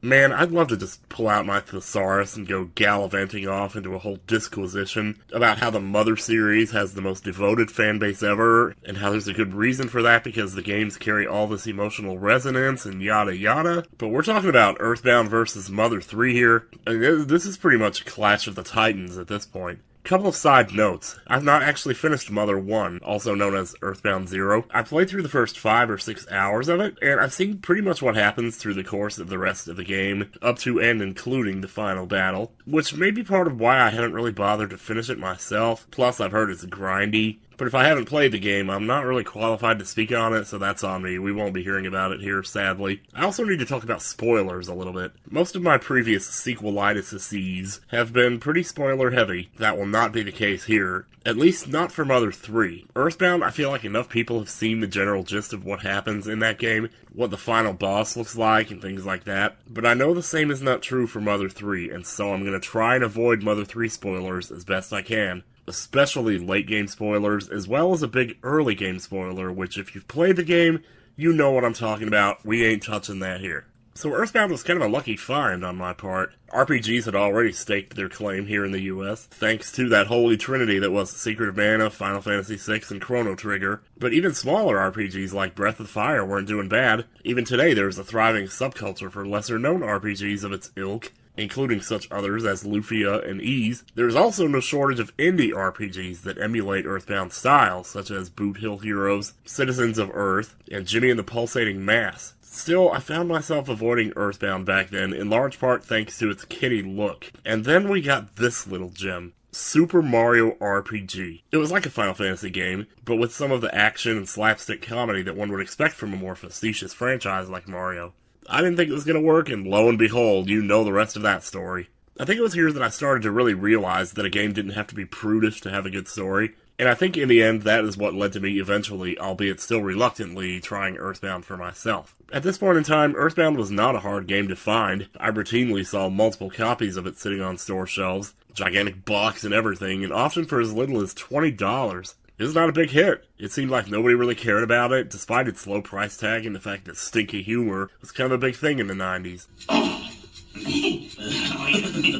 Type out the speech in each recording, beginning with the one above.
Man, I'd love to just pull out my thesaurus and go gallivanting off into a whole disquisition about how the Mother series has the most devoted fanbase ever, and how there's a good reason for that because the games carry all this emotional resonance and yada yada. But we're talking about EarthBound versus Mother 3 here, and this is pretty much a clash of the titans at this point. Couple of side notes. I've not actually finished Mother 1, also known as EarthBound 0. I played through the first 5 or 6 hours of it, and I've seen pretty much what happens through the course of the rest of the game, up to and including the final battle, which may be part of why I haven't really bothered to finish it myself, plus I've heard it's grindy. But if I haven't played the game, I'm not really qualified to speak on it, so that's on me. We won't be hearing about it here, sadly. I also need to talk about spoilers a little bit. Most of my previous sequelitis have been pretty spoiler-heavy. That will not be the case here. At least not for Mother 3. EarthBound, I feel like enough people have seen the general gist of what happens in that game, what the final boss looks like, and things like that. But I know the same is not true for Mother 3, and so I'm going to try and avoid Mother 3 spoilers as best I can. Especially late game spoilers, as well as a big early game spoiler, which if you've played the game, you know what I'm talking about. We ain't touching that here. So EarthBound was kind of a lucky find on my part. RPGs had already staked their claim here in the US, thanks to that holy trinity that was Secret of Mana, Final Fantasy VI, and Chrono Trigger. But even smaller RPGs like Breath of Fire weren't doing bad. Even today there's a thriving subculture for lesser-known RPGs of its ilk, including such others as Lufia and Ys. There's also no shortage of indie RPGs that emulate EarthBound styles, such as Boot Hill Heroes, Citizens of Earth, and Jimmy and the Pulsating Mass. Still, I found myself avoiding EarthBound back then, in large part thanks to its kiddie look. And then we got this little gem. Super Mario RPG. It was like a Final Fantasy game, but with some of the action and slapstick comedy that one would expect from a more facetious franchise like Mario. I didn't think it was going to work, and lo and behold, you know the rest of that story. I think it was here that I started to really realize that a game didn't have to be prudish to have a good story, and I think in the end that is what led to me eventually, albeit still reluctantly, trying EarthBound for myself. At this point in time, EarthBound was not a hard game to find. I routinely saw multiple copies of it sitting on store shelves, gigantic box and everything, and often for as little as $20. It was not a big hit. It seemed like nobody really cared about it, despite its low price tag and the fact that stinky humor was kind of a big thing in the 90s.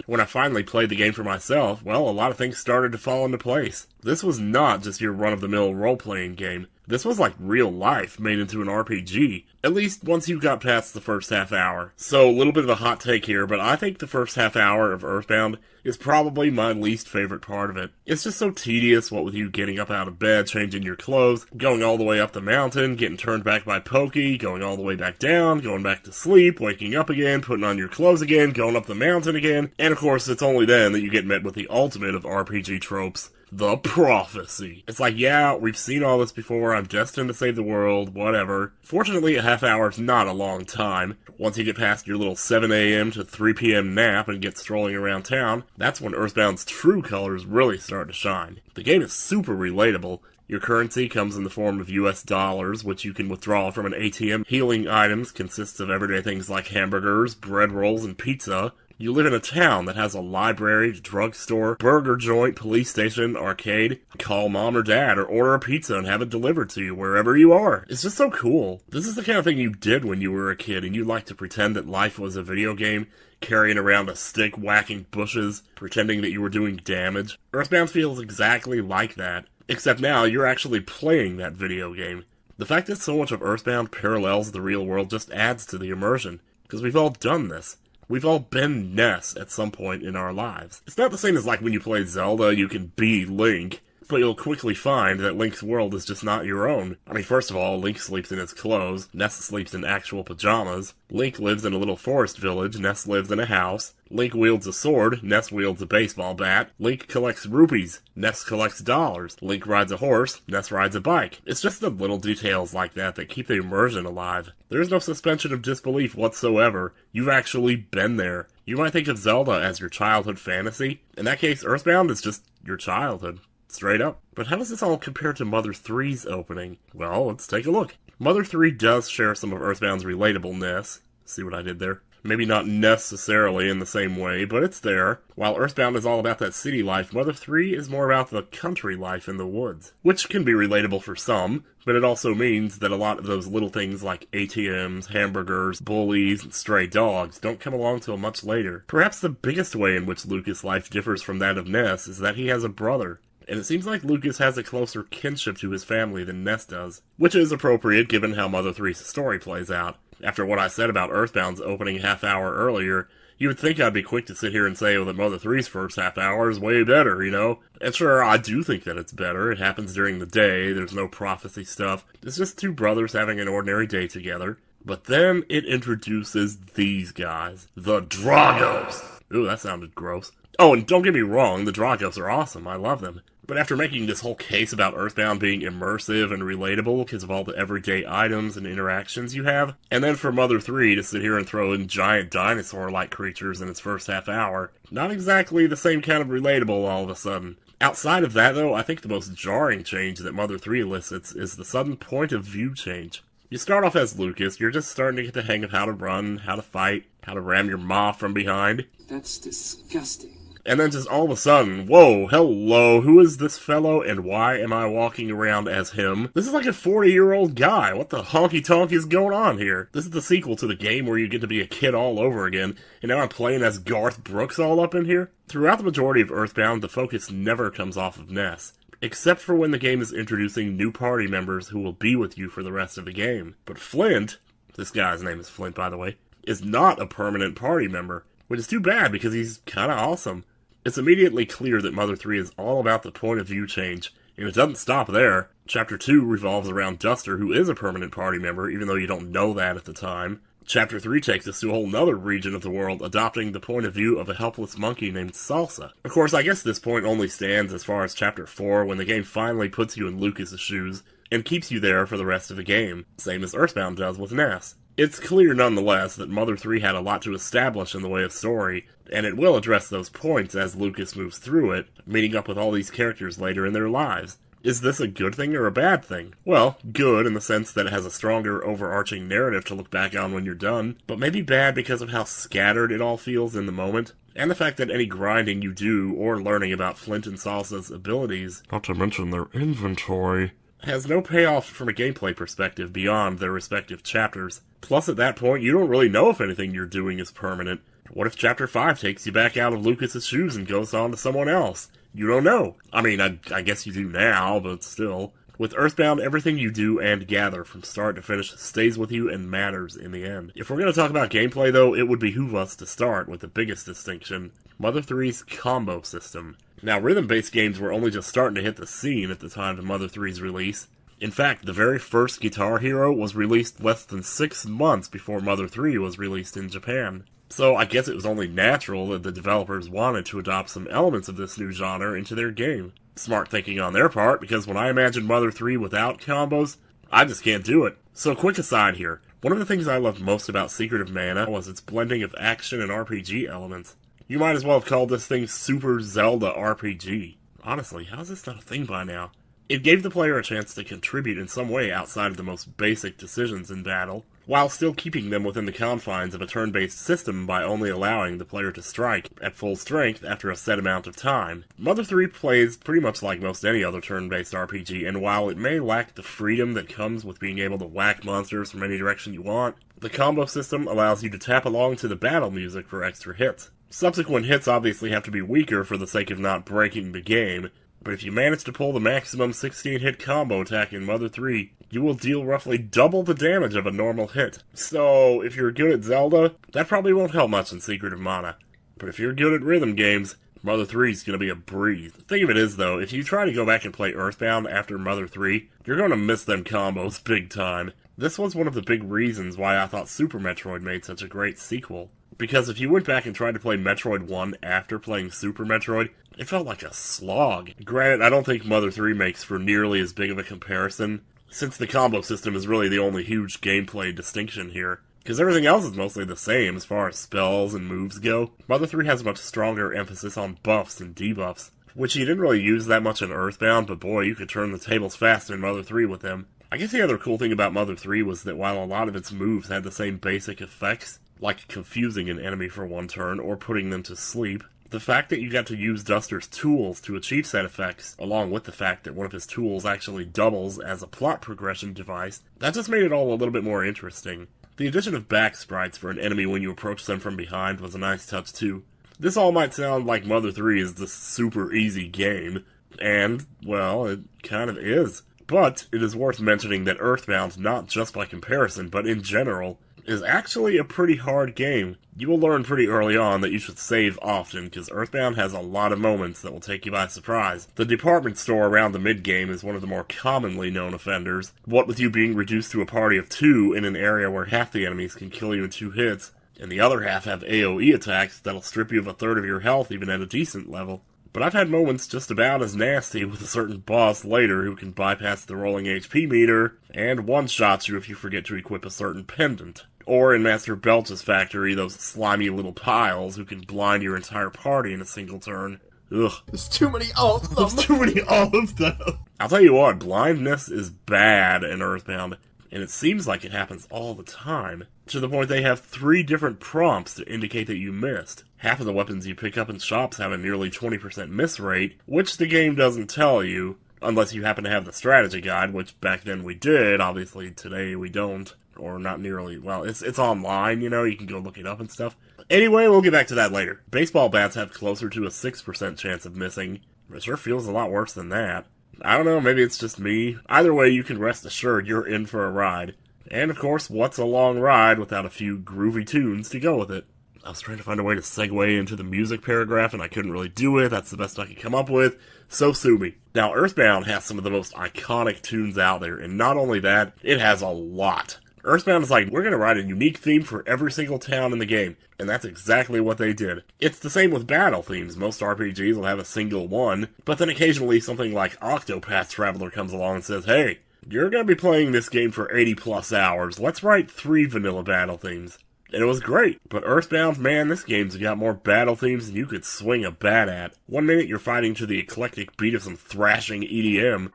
When I finally played the game for myself, well, a lot of things started to fall into place. This was not just your run-of-the-mill role-playing game. This was like real life made into an RPG, at least once you got past the first half hour. So, a little bit of a hot take here, but I think the first half hour of EarthBound is probably my least favorite part of it. It's just so tedious, what with you getting up out of bed, changing your clothes, going all the way up the mountain, getting turned back by Pokey, going all the way back down, going back to sleep, waking up again, putting on your clothes again, going up the mountain again, and of course it's only then that you get met with the ultimate of RPG tropes. The prophecy. It's like, yeah, we've seen all this before, I'm destined to save the world, whatever. Fortunately, a half hour is not a long time. Once you get past your little 7 a.m. to 3 p.m. nap and get strolling around town, that's when EarthBound's true colors really start to shine. The game is super relatable. Your currency comes in the form of US dollars, which you can withdraw from an ATM. Healing items consists of everyday things like hamburgers, bread rolls, and pizza. You live in a town that has a library, drugstore, burger joint, police station, arcade. Call mom or dad or order a pizza and have it delivered to you wherever you are. It's just so cool. This is the kind of thing you did when you were a kid and you liked to pretend that life was a video game, carrying around a stick, whacking bushes, pretending that you were doing damage. EarthBound feels exactly like that, except now you're actually playing that video game. The fact that so much of EarthBound parallels the real world just adds to the immersion, because we've all done this. We've all been Ness at some point in our lives. It's not the same as like when you play Zelda, you can be Link, but you'll quickly find that Link's world is just not your own. I mean, first of all, Link sleeps in his clothes, Ness sleeps in actual pajamas, Link lives in a little forest village, Ness lives in a house, Link wields a sword, Ness wields a baseball bat, Link collects rupees, Ness collects dollars, Link rides a horse, Ness rides a bike. It's just the little details like that that keep the immersion alive. There's no suspension of disbelief whatsoever. You've actually been there. You might think of Zelda as your childhood fantasy. In that case, EarthBound is just your childhood. Straight up. But how does this all compare to Mother 3's opening? Well, let's take a look. Mother 3 does share some of EarthBound's relatableness. See what I did there? Maybe not necessarily in the same way, but it's there. While EarthBound is all about that city life, Mother 3 is more about the country life in the woods. Which can be relatable for some, but it also means that a lot of those little things like ATMs, hamburgers, bullies, and stray dogs don't come along till much later. Perhaps the biggest way in which Lucas' life differs from that of Ness is that he has a brother. And it seems like Lucas has a closer kinship to his family than Ness does. Which is appropriate given how Mother 3's story plays out. After what I said about EarthBound's opening half hour earlier, you would think I'd be quick to sit here and say, that Mother 3's first half hour is way better, you know? And sure, I do think that it's better. It happens during the day, there's no prophecy stuff. It's just two brothers having an ordinary day together. But then it introduces these guys. The Dragos! Ooh, that sounded gross. Oh, and don't get me wrong, the Dragos are awesome. I love them. But after making this whole case about EarthBound being immersive and relatable because of all the everyday items and interactions you have, and then for Mother 3 to sit here and throw in giant dinosaur-like creatures in its first half hour, not exactly the same kind of relatable all of a sudden. Outside of that, though, I think the most jarring change that Mother 3 elicits is the sudden point of view change. You start off as Lucas, you're just starting to get the hang of how to run, how to fight, how to ram your maw from behind. That's disgusting. And then just all of a sudden, whoa, hello, who is this fellow and why am I walking around as him? This is like a 40-year-old guy. What the honky-tonk is going on here? This is the sequel to the game where you get to be a kid all over again, and now I'm playing as Garth Brooks all up in here? Throughout the majority of EarthBound, the focus never comes off of Ness, except for when the game is introducing new party members who will be with you for the rest of the game. But Flint, this guy's name is Flint by the way, is not a permanent party member, which is too bad because he's kinda awesome. It's immediately clear that Mother 3 is all about the point of view change, and it doesn't stop there. Chapter 2 revolves around Duster, who is a permanent party member, even though you don't know that at the time. Chapter 3 takes us to a whole nother region of the world, adopting the point of view of a helpless monkey named Salsa. Of course, I guess this point only stands as far as Chapter 4, when the game finally puts you in Lucas' shoes, and keeps you there for the rest of the game, same as EarthBound does with Ness. It's clear nonetheless that Mother 3 had a lot to establish in the way of story, and it will address those points as Lucas moves through it, meeting up with all these characters later in their lives. Is this a good thing or a bad thing? Well, good in the sense that it has a stronger overarching narrative to look back on when you're done, but maybe bad because of how scattered it all feels in the moment, and the fact that any grinding you do or learning about Flint and Salsa's abilities, not to mention their inventory, has no payoff from a gameplay perspective beyond their respective chapters. Plus, at that point, you don't really know if anything you're doing is permanent. What if Chapter 5 takes you back out of Lucas' shoes and goes on to someone else? You don't know. I mean, I guess you do now, but still. With EarthBound, everything you do and gather from start to finish stays with you and matters in the end. If we're going to talk about gameplay, though, it would behoove us to start with the biggest distinction, Mother 3's combo system. Now, rhythm-based games were only just starting to hit the scene at the time of Mother 3's release. In fact, the very first Guitar Hero was released less than 6 months before Mother 3 was released in Japan. So I guess it was only natural that the developers wanted to adopt some elements of this new genre into their game. Smart thinking on their part, because when I imagine Mother 3 without combos, I just can't do it. So quick aside here, one of the things I loved most about Secret of Mana was its blending of action and RPG elements. You might as well have called this thing Super Zelda RPG. Honestly, how is this not a thing by now? It gave the player a chance to contribute in some way outside of the most basic decisions in battle, while still keeping them within the confines of a turn-based system by only allowing the player to strike at full strength after a set amount of time. Mother 3 plays pretty much like most any other turn-based RPG, and while it may lack the freedom that comes with being able to whack monsters from any direction you want, the combo system allows you to tap along to the battle music for extra hits. Subsequent hits obviously have to be weaker for the sake of not breaking the game, but if you manage to pull the maximum 16-hit combo attack in Mother 3, you will deal roughly double the damage of a normal hit. So, if you're good at Zelda, that probably won't help much in Secret of Mana. But if you're good at rhythm games, Mother 3 is going to be a breeze. The thing of it is, though, if you try to go back and play EarthBound after Mother 3, you're going to miss them combos big time. This was one of the big reasons why I thought Super Metroid made such a great sequel. Because if you went back and tried to play Metroid 1 after playing Super Metroid, it felt like a slog. Granted, I don't think Mother 3 makes for nearly as big of a comparison, since the combo system is really the only huge gameplay distinction here. Because everything else is mostly the same as far as spells and moves go. Mother 3 has a much stronger emphasis on buffs and debuffs, which you didn't really use that much in EarthBound, but boy, you could turn the tables fast in Mother 3 with them. I guess the other cool thing about Mother 3 was that while a lot of its moves had the same basic effects, like confusing an enemy for one turn or putting them to sleep. The fact that you got to use Duster's tools to achieve said effects, along with the fact that one of his tools actually doubles as a plot progression device, that just made it all a little bit more interesting. The addition of back sprites for an enemy when you approach them from behind was a nice touch too. This all might sound like Mother 3 is this super easy game, and, well, it kind of is. But it is worth mentioning that EarthBound, not just by comparison, but in general, is actually a pretty hard game. You will learn pretty early on that you should save often, because EarthBound has a lot of moments that will take you by surprise. The department store around the mid-game is one of the more commonly known offenders, what with you being reduced to a party of 2 in an area where half the enemies can kill you in 2 hits, and the other half have AoE attacks that'll strip you of a third of your health even at a decent level. But I've had moments just about as nasty with a certain boss later who can bypass the rolling HP meter and one-shot you if you forget to equip a certain pendant. Or in Master Belch's factory, those slimy little piles who can blind your entire party in a single turn. Ugh. There's too many of them. There's too many of them. I'll tell you what, blindness is bad in EarthBound, and it seems like it happens all the time. To the point they have 3 different prompts to indicate that you missed. Half of the weapons you pick up in shops have a nearly 20% miss rate, which the game doesn't tell you, unless you happen to have the strategy guide, which back then we did. Obviously today we don't. Or not nearly. Well, it's online, you know, you can go look it up and stuff. Anyway, we'll get back to that later. Baseball bats have closer to a 6% chance of missing. It sure feels a lot worse than that. I don't know, maybe it's just me. Either way, you can rest assured you're in for a ride. And of course, what's a long ride without a few groovy tunes to go with it? I was trying to find a way to segue into the music paragraph, and I couldn't really do it. That's the best I could come up with, so sue me. Now, EarthBound has some of the most iconic tunes out there, and not only that, it has a lot. EarthBound is like, we're going to write a unique theme for every single town in the game, and that's exactly what they did. It's the same with battle themes. Most RPGs will have a single one, but then occasionally something like Octopath Traveler comes along and says, hey, you're going to be playing this game for 80 plus hours, let's write 3 vanilla battle themes. And it was great, but EarthBound, man, this game's got more battle themes than you could swing a bat at. One minute you're fighting to the eclectic beat of some thrashing EDM.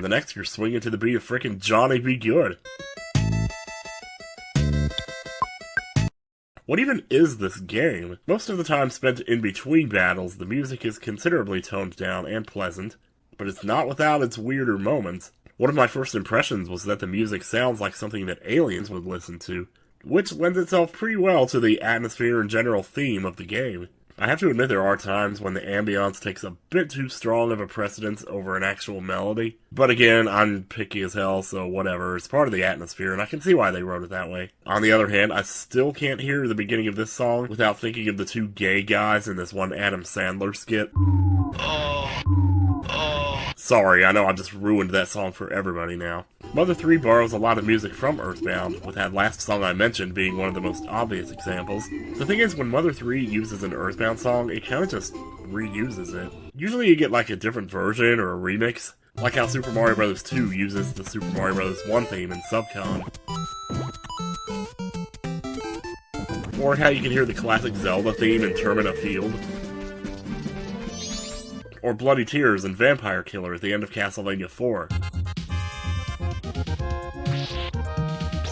The next, you're swinging to the beat of frickin' Johnny Be Good. What even is this game? Most of the time spent in between battles, the music is considerably toned down and pleasant, but it's not without its weirder moments. One of my first impressions was that the music sounds like something that aliens would listen to, which lends itself pretty well to the atmosphere and general theme of the game. I have to admit there are times when the ambiance takes a bit too strong of a precedence over an actual melody. But again, I'm picky as hell, so whatever. It's part of the atmosphere, and I can see why they wrote it that way. On the other hand, I still can't hear the beginning of this song without thinking of the 2 gay guys in this one Adam Sandler skit. Sorry, I know I just ruined that song for everybody now. Mother 3 borrows a lot of music from EarthBound, with that last song I mentioned being one of the most obvious examples. The thing is, when Mother 3 uses an EarthBound song, it kinda just reuses it. Usually you get like a different version or a remix, like how Super Mario Bros. 2 uses the Super Mario Bros. 1 theme in Subcon. Or how you can hear the classic Zelda theme in Termina Field. Or Bloody Tears and Vampire Killer at the end of Castlevania 4.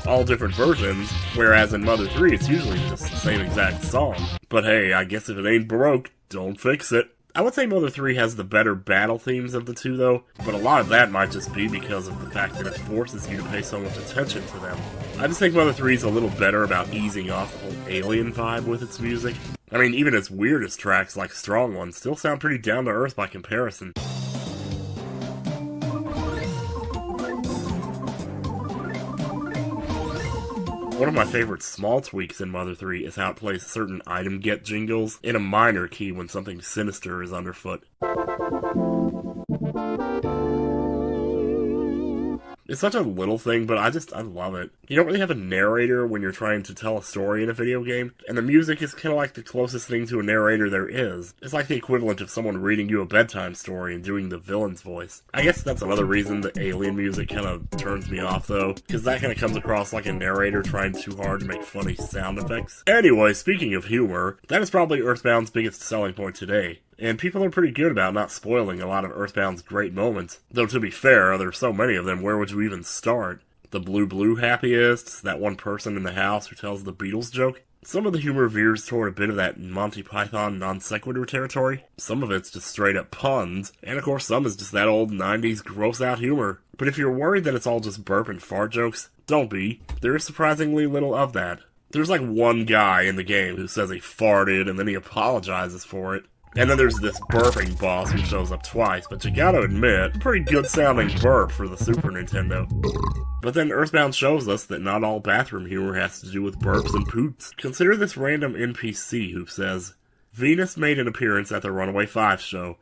All different versions, whereas in Mother 3 it's usually just the same exact song. But hey, I guess if it ain't broke, don't fix it. I would say Mother 3 has the better battle themes of the 2 though, but a lot of that might just be because of the fact that it forces you to pay so much attention to them. I just think Mother 3 is a little better about easing off the whole alien vibe with its music. I mean, even its weirdest tracks, like Strong One, still sound pretty down to earth by comparison. One of my favorite small tweaks in Mother 3 is how it plays certain item get jingles in a minor key when something sinister is underfoot. It's such a little thing, but I love it. You don't really have a narrator when you're trying to tell a story in a video game, and the music is kind of like the closest thing to a narrator there is. It's like the equivalent of someone reading you a bedtime story and doing the villain's voice. I guess that's another reason the alien music kind of turns me off, though, because that kind of comes across like a narrator trying too hard to make funny sound effects. Anyway, speaking of humor, that is probably EarthBound's biggest selling point today. And people are pretty good about not spoiling a lot of EarthBound's great moments. Though to be fair, there's so many of them, where would you even start? the blue happyists, that one person in the house who tells the Beatles joke. Some of the humor veers toward a bit of that Monty Python non sequitur territory. Some of it's just straight up puns, and of course some is just that old 90s gross out humor. But if you're worried that it's all just burp and fart jokes, don't be. There is surprisingly little of that. There's like one guy in the game who says he farted and then he apologizes for it. And then there's this burping boss who shows up twice, but you gotta admit, pretty good sounding burp for the Super Nintendo. But then EarthBound shows us that not all bathroom humor has to do with burps and poops. Consider this random NPC who says, Venus made an appearance at the Runaway 5 show.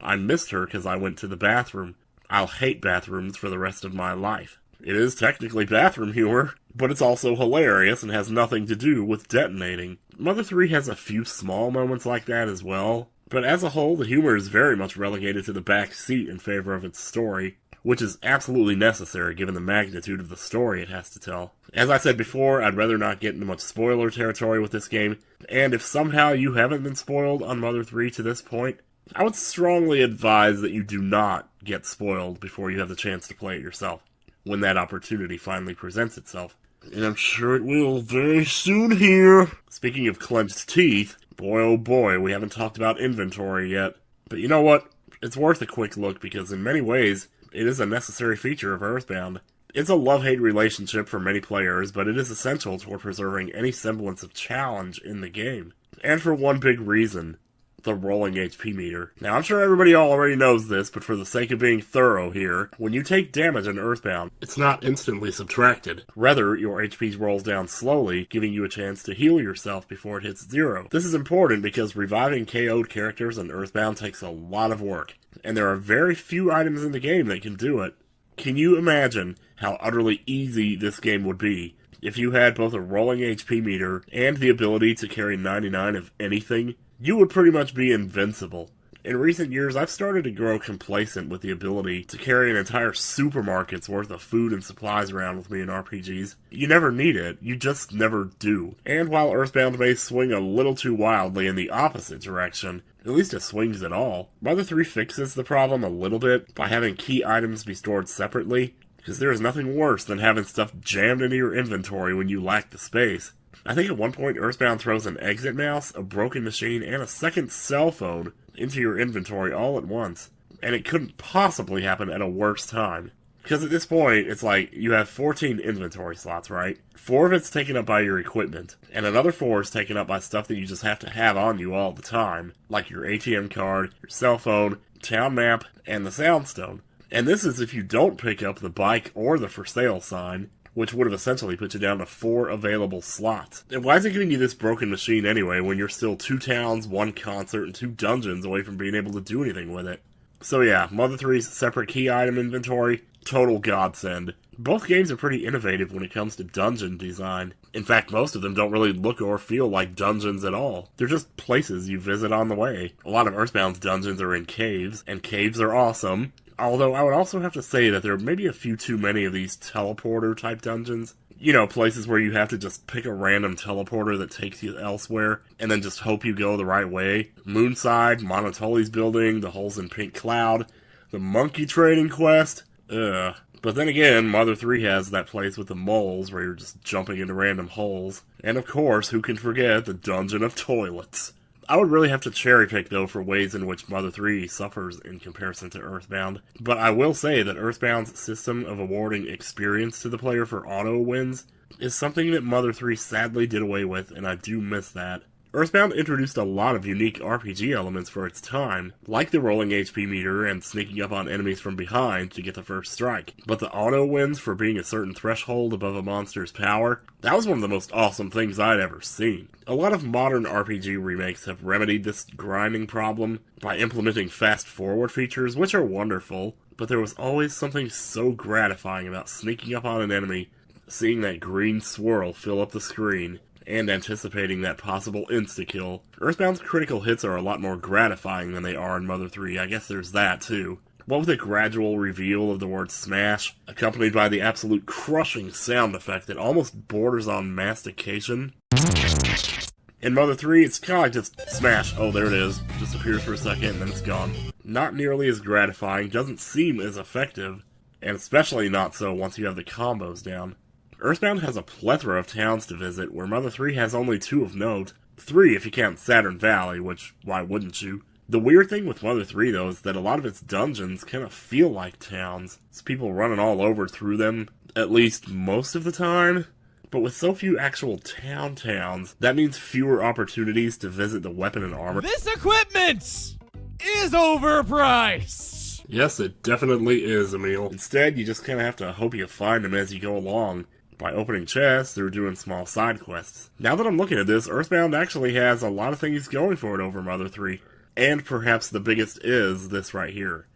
I missed her because I went to the bathroom. I'll hate bathrooms for the rest of my life. It is technically bathroom humor, but it's also hilarious and has nothing to do with detonating. Mother 3 has a few small moments like that as well, but as a whole, the humor is very much relegated to the back seat in favor of its story, which is absolutely necessary given the magnitude of the story it has to tell. As I said before, I'd rather not get into much spoiler territory with this game, and if somehow you haven't been spoiled on Mother 3 to this point, I would strongly advise that you do not get spoiled before you have the chance to play it yourself, when that opportunity finally presents itself. And I'm sure it will very soon here. Speaking of clenched teeth, boy oh boy, we haven't talked about inventory yet. But you know what? It's worth a quick look because in many ways, it is a necessary feature of EarthBound. It's a love-hate relationship for many players, but it is essential toward preserving any semblance of challenge in the game. And for one big reason, the rolling HP meter. Now, I'm sure everybody already knows this, but for the sake of being thorough here, when you take damage in EarthBound, it's not instantly subtracted. Rather, your HP rolls down slowly, giving you a chance to heal yourself before it hits 0. This is important because reviving KO'd characters in EarthBound takes a lot of work, and there are very few items in the game that can do it. Can you imagine how utterly easy this game would be if you had both a rolling HP meter and the ability to carry 99 of anything? You would pretty much be invincible. In recent years, I've started to grow complacent with the ability to carry an entire supermarket's worth of food and supplies around with me in RPGs. You never need it, you just never do. And while EarthBound may swing a little too wildly in the opposite direction, at least it swings at all. Mother 3 fixes the problem a little bit by having key items be stored separately, because there is nothing worse than having stuff jammed into your inventory when you lack the space. I think at one point EarthBound throws an exit mouse, a broken machine, and a second cell phone into your inventory all at once. And it couldn't possibly happen at a worse time. Because at this point, it's like, you have 14 inventory slots, right? 4 of it's taken up by your equipment, and another 4 is taken up by stuff that you just have to have on you all the time, like your ATM card, your cell phone, town map, and the soundstone. And this is if you don't pick up the bike or the for sale sign, which would have essentially put you down to 4 available slots. And why is it giving you this broken machine anyway when you're still 2 towns, 1 concert, and 2 dungeons away from being able to do anything with it? So yeah, Mother 3's separate key item inventory, total godsend. Both games are pretty innovative when it comes to dungeon design. In fact, most of them don't really look or feel like dungeons at all. They're just places you visit on the way. A lot of EarthBound's dungeons are in caves, and caves are awesome. Although I would also have to say that there are maybe a few too many of these teleporter-type dungeons. You know, places where you have to just pick a random teleporter that takes you elsewhere, and then just hope you go the right way. Moonside, Monotoli's building, the holes in Pink Cloud, the monkey trading quest. Ugh. But then again, Mother 3 has that place with the moles where you're just jumping into random holes. And of course, who can forget the Dungeon of Toilets? I would really have to cherry pick, though, for ways in which Mother 3 suffers in comparison to EarthBound. But I will say that EarthBound's system of awarding experience to the player for auto wins is something that Mother 3 sadly did away with, and I do miss that. EarthBound introduced a lot of unique RPG elements for its time, like the rolling HP meter and sneaking up on enemies from behind to get the first strike. But the auto wins for being a certain threshold above a monster's power, that was one of the most awesome things I'd ever seen. A lot of modern RPG remakes have remedied this grinding problem by implementing fast-forward features, which are wonderful, but there was always something so gratifying about sneaking up on an enemy, seeing that green swirl fill up the screen, and anticipating that possible insta-kill. EarthBound's critical hits are a lot more gratifying than they are in Mother 3, I guess there's that too. What with a gradual reveal of the word smash, accompanied by the absolute crushing sound effect that almost borders on mastication. In Mother 3, it's kind of like just smash, oh there it is, just appears for a second and then it's gone. Not nearly as gratifying, doesn't seem as effective, and especially not so once you have the combos down. EarthBound has a plethora of towns to visit, where Mother 3 has only 2 of note. 3 if you count Saturn Valley, which, why wouldn't you? The weird thing with Mother 3, though, is that a lot of its dungeons kind of feel like towns. It's people running all over through them, at least most of the time. But with so few actual towns, that means fewer opportunities to visit the weapon and armor. This equipment is overpriced! Yes, it definitely is, Emil. Instead, you just kind of have to hope you find them as you go along, by opening chests or doing small side quests. Now that I'm looking at this, EarthBound actually has a lot of things going for it over Mother 3. And perhaps the biggest is this right here.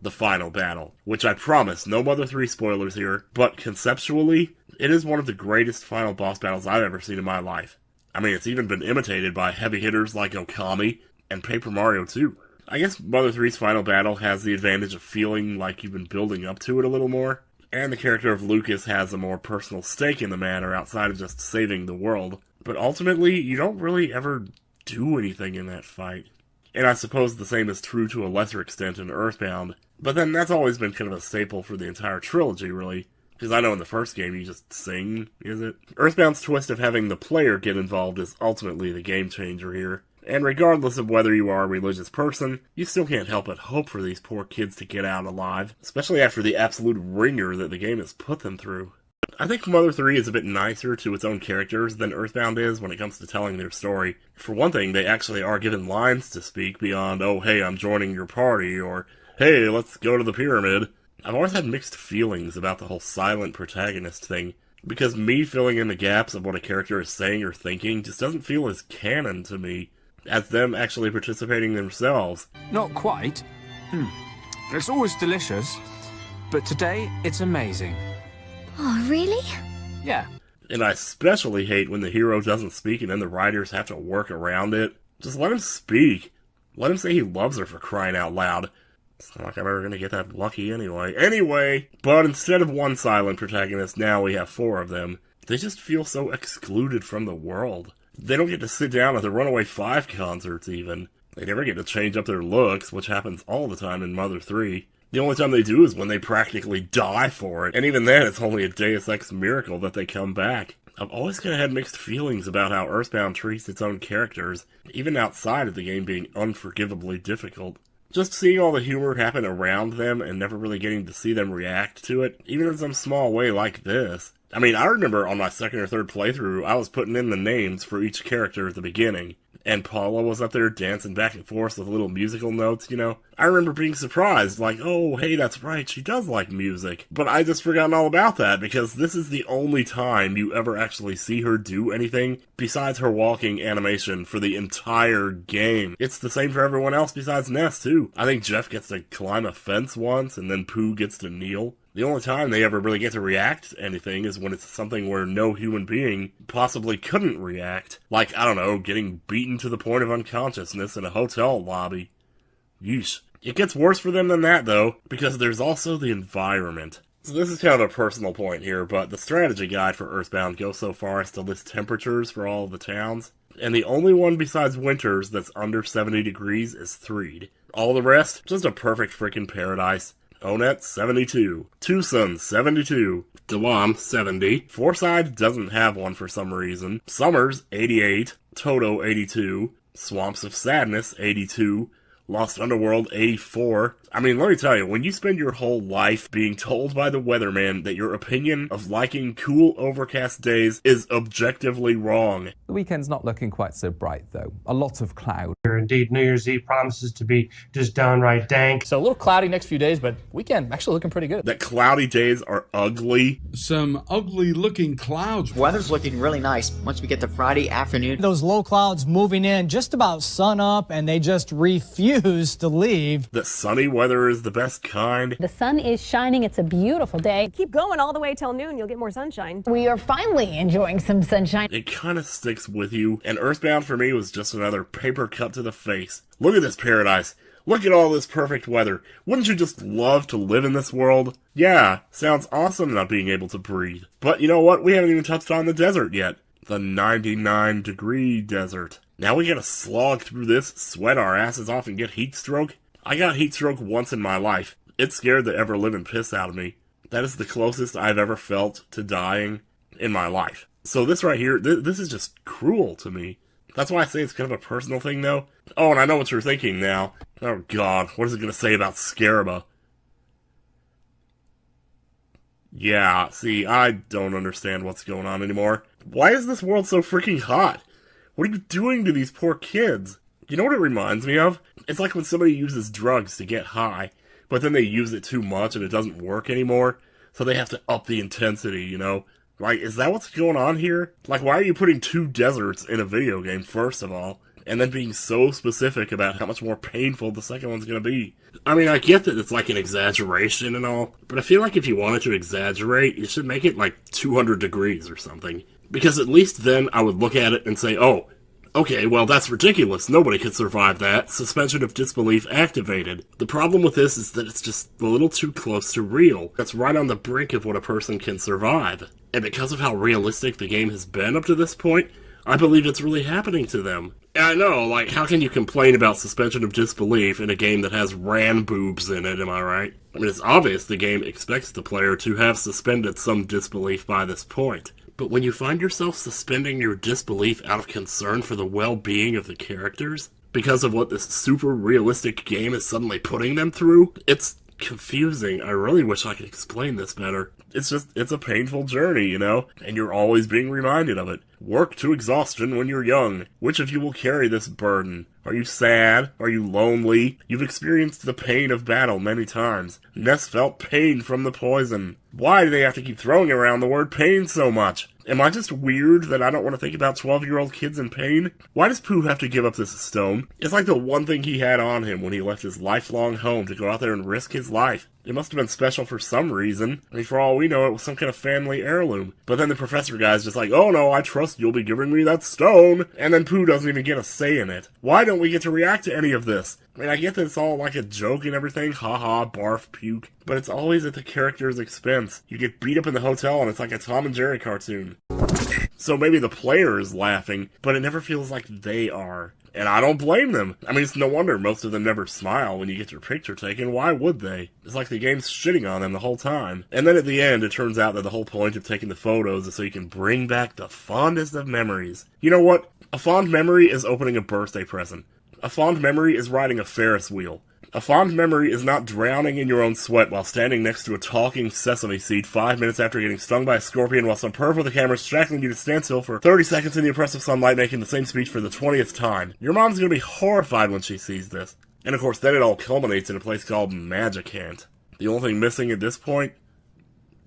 The final battle. Which I promise, no Mother 3 spoilers here, but conceptually, it is one of the greatest final boss battles I've ever seen in my life. I mean, it's even been imitated by heavy hitters like Okami and Paper Mario 2. I guess Mother 3's final battle has the advantage of feeling like you've been building up to it a little more. And the character of Lucas has a more personal stake in the matter outside of just saving the world. But ultimately, you don't really ever do anything in that fight. And I suppose the same is true to a lesser extent in EarthBound. But then that's always been kind of a staple for the entire trilogy, really. Because I know in the first game you just sing, is it? EarthBound's twist of having the player get involved is ultimately the game changer here. And regardless of whether you are a religious person, you still can't help but hope for these poor kids to get out alive, especially after the absolute ringer that the game has put them through. I think Mother 3 is a bit nicer to its own characters than EarthBound is when it comes to telling their story. For one thing, they actually are given lines to speak beyond, oh hey, I'm joining your party, or hey, let's go to the pyramid. I've always had mixed feelings about the whole silent protagonist thing, because me filling in the gaps of what a character is saying or thinking just doesn't feel as canon to me as them actually participating themselves. Not quite. It's always delicious, but today it's amazing. Oh, really? Yeah. And I especially hate when the hero doesn't speak and then the writers have to work around it. Just let him speak. Let him say he loves her, for crying out loud. It's not like I'm ever gonna get that lucky anyway. But instead of one silent protagonist, now we have 4 of them. They just feel so excluded from the world. They don't get to sit down at the Runaway 5 concerts, even. They never get to change up their looks, which happens all the time in Mother 3. The only time they do is when they practically die for it, and even then it's only a Deus Ex miracle that they come back. I've always kind of had mixed feelings about how EarthBound treats its own characters, even outside of the game being unforgivably difficult. Just seeing all the humor happen around them and never really getting to see them react to it, even in some small way like this. I mean, I remember on my second or third playthrough, I was putting in the names for each character at the beginning, and Paula was up there dancing back and forth with little musical notes, you know? I remember being surprised, like, oh, hey, that's right, she does like music. But I just forgotten all about that, because this is the only time you ever actually see her do anything besides her walking animation for the entire game. It's the same for everyone else besides Ness, too. I think Jeff gets to climb a fence once, and then Pooh gets to kneel. The only time they ever really get to react to anything is when it's something where no human being possibly couldn't react. Like, I don't know, getting beaten to the point of unconsciousness in a hotel lobby. Yeesh. It gets worse for them than that, though, because there's also the environment. So this is kind of a personal point here, but the strategy guide for EarthBound goes so far as to list temperatures for all of the towns, and the only one besides Winters that's under 70 degrees is Threed. All the rest, just a perfect freaking paradise. Onet, 72. Tucson, 72. Dewam, 70. Forside doesn't have one for some reason. Summers, 88. Toto, 82. Swamps of Sadness, 82. Lost Underworld, 84. I mean, let me tell you, when you spend your whole life being told by the weatherman that your opinion of liking cool, overcast days is objectively wrong. The weekend's not looking quite so bright, though. A lot of cloud. Indeed, New Year's Eve promises to be just downright dank. So a little cloudy next few days, but weekend actually looking pretty good. That cloudy days are ugly. Some ugly-looking clouds. Weather's looking really nice once we get to Friday afternoon. Those low clouds moving in just about sun up, and they just refuse to leave. The sunny weather is the best kind. The sun is shining. It's a beautiful day. Keep going all the way till noon. You'll get more sunshine. We are finally enjoying some sunshine. It kind of sticks with you, and EarthBound for me was just another paper cut to the face. Look at this paradise. Look at all this perfect weather. Wouldn't you just love to live in this world? Yeah, sounds awesome not being able to breathe. But you know what? We haven't even touched on the desert yet. The 99-degree desert. Now we gotta slog through this, sweat our asses off, and get heat stroke? I got heat stroke once in my life. It scared the ever-living piss out of me. That is the closest I've ever felt to dying in my life. So this right here, this is just cruel to me. That's why I say it's kind of a personal thing, though. Oh, and I know what you're thinking now. Oh god, what is it going to say about Scaraba? Yeah, see, I don't understand what's going on anymore. Why is this world so freaking hot? What are you doing to these poor kids? You know what it reminds me of? It's like when somebody uses drugs to get high, but then they use it too much and it doesn't work anymore, so they have to up the intensity, you know? Like, is that what's going on here? Like, why are you putting 2 deserts in a video game, first of all, and then being so specific about how much more painful the second one's gonna be? I mean, I get that it's like an exaggeration and all, but I feel like if you wanted to exaggerate, you should make it like 200 degrees or something. Because at least then I would look at it and say, oh, okay, well, that's ridiculous. Nobody could survive that. Suspension of disbelief activated. The problem with this is that it's just a little too close to real. That's right on the brink of what a person can survive. And because of how realistic the game has been up to this point, I believe it's really happening to them. And I know, like, how can you complain about suspension of disbelief in a game that has ran boobs in it, am I right? I mean, it's obvious the game expects the player to have suspended some disbelief by this point. But when you find yourself suspending your disbelief out of concern for the well-being of the characters, because of what this super realistic game is suddenly putting them through, it's confusing. I really wish I could explain this better. It's a painful journey, you know? And you're always being reminded of it. Work to exhaustion when you're young. Which of you will carry this burden? Are you sad? Are you lonely? You've experienced the pain of battle many times. Ness felt pain from the poison. Why do they have to keep throwing around the word pain so much? Am I just weird that I don't want to think about 12-year-old kids in pain? Why does Pooh have to give up this stone? It's like the one thing he had on him when he left his lifelong home to go out there and risk his life. It must have been special for some reason. I mean, for all we know, it was some kind of family heirloom. But then the professor guy's just like, oh no, I trust you'll be giving me that stone. And then Pooh doesn't even get a say in it. Why don't we get to react to any of this? I mean, I get that it's all like a joke and everything, haha, barf, puke, but it's always at the character's expense. You get beat up in the hotel and it's like a Tom and Jerry cartoon. So maybe the player is laughing, but it never feels like they are. And I don't blame them. I mean, it's no wonder most of them never smile when you get your picture taken. Why would they? It's like the game's shitting on them the whole time. And then at the end, it turns out that the whole point of taking the photos is so you can bring back the fondest of memories. You know what? A fond memory is opening a birthday present. A fond memory is riding a Ferris wheel. A fond memory is not drowning in your own sweat while standing next to a talking sesame seed 5 minutes after getting stung by a scorpion while some perv with a camera is shackling you to stand still for 30 seconds in the oppressive sunlight making the same speech for the 20th time. Your mom's gonna be horrified when she sees this. And of course, then it all culminates in a place called Magic Hand. The only thing missing at this point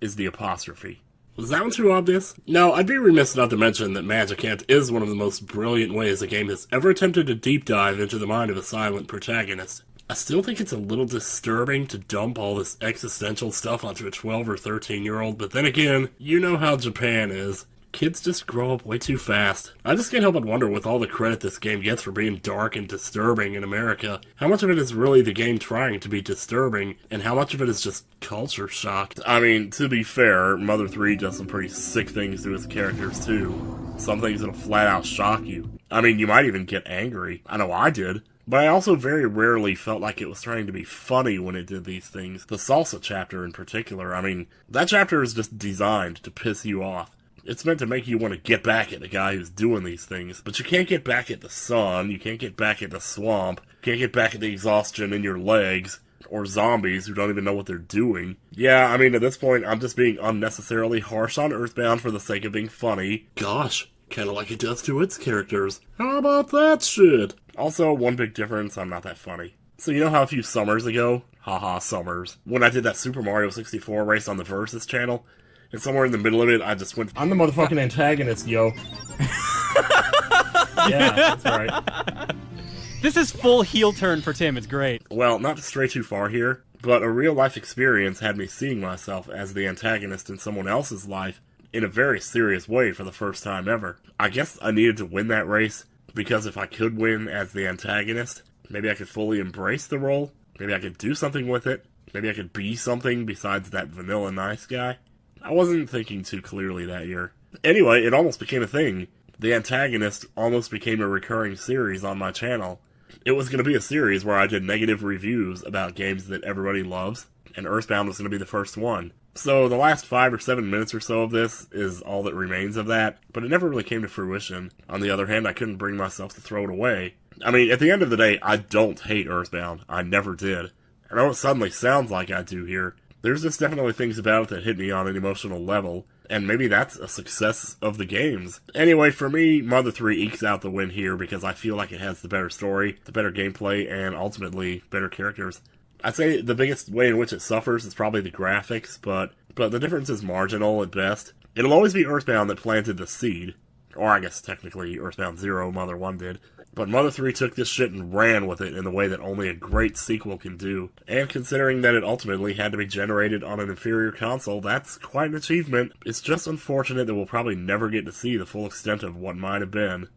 is the apostrophe. Was that one too obvious? No, I'd be remiss not to mention that Magic Hand is one of the most brilliant ways a game has ever attempted to deep dive into the mind of a silent protagonist. I still think it's a little disturbing to dump all this existential stuff onto a 12 or 13-year-old, but then again, you know how Japan is. Kids just grow up way too fast. I just can't help but wonder, with all the credit this game gets for being dark and disturbing in America, how much of it is really the game trying to be disturbing, and how much of it is just culture shock. I mean, to be fair, Mother 3 does some pretty sick things to its characters too. Some things that'll flat out shock you. I mean, you might even get angry. I know I did. But I also very rarely felt like it was trying to be funny when it did these things. The salsa chapter in particular, I mean, that chapter is just designed to piss you off. It's meant to make you want to get back at the guy who's doing these things. But you can't get back at the sun, you can't get back at the swamp, you can't get back at the exhaustion in your legs, or zombies who don't even know what they're doing. Yeah, I mean, at this point, I'm just being unnecessarily harsh on EarthBound for the sake of being funny. Gosh, kinda like it does to its characters. How about that shit? Also, one big difference, I'm not that funny. So you know how a few summers ago, haha summers, when I did that Super Mario 64 race on the Versus channel, and somewhere in the middle of it, I just went, I'm the motherfucking antagonist, yo. Yeah, that's right. This is full heel turn for Tim, it's great. Well, not to stray too far here, but a real-life experience had me seeing myself as the antagonist in someone else's life in a very serious way for the first time ever. I guess I needed to win that race, because if I could win as the antagonist, maybe I could fully embrace the role, maybe I could do something with it, maybe I could be something besides that vanilla nice guy. I wasn't thinking too clearly that year. Anyway, it almost became a thing. The antagonist almost became a recurring series on my channel. It was going to be a series where I did negative reviews about games that everybody loves, and EarthBound was going to be the first one. So the last 5 or 7 minutes or so of this is all that remains of that, but it never really came to fruition. On the other hand, I couldn't bring myself to throw it away. I mean, at the end of the day, I don't hate EarthBound. I never did. I know it suddenly sounds like I do here. There's just definitely things about it that hit me on an emotional level, and maybe that's a success of the games. Anyway, for me, Mother 3 ekes out the win here because I feel like it has the better story, the better gameplay, and ultimately, better characters. I'd say the biggest way in which it suffers is probably the graphics, but the difference is marginal at best. It'll always be EarthBound that planted the seed, or I guess technically EarthBound 0, Mother 1 did. But Mother 3 took this shit and ran with it in the way that only a great sequel can do. And considering that it ultimately had to be generated on an inferior console, that's quite an achievement. It's just unfortunate that we'll probably never get to see the full extent of what might have been.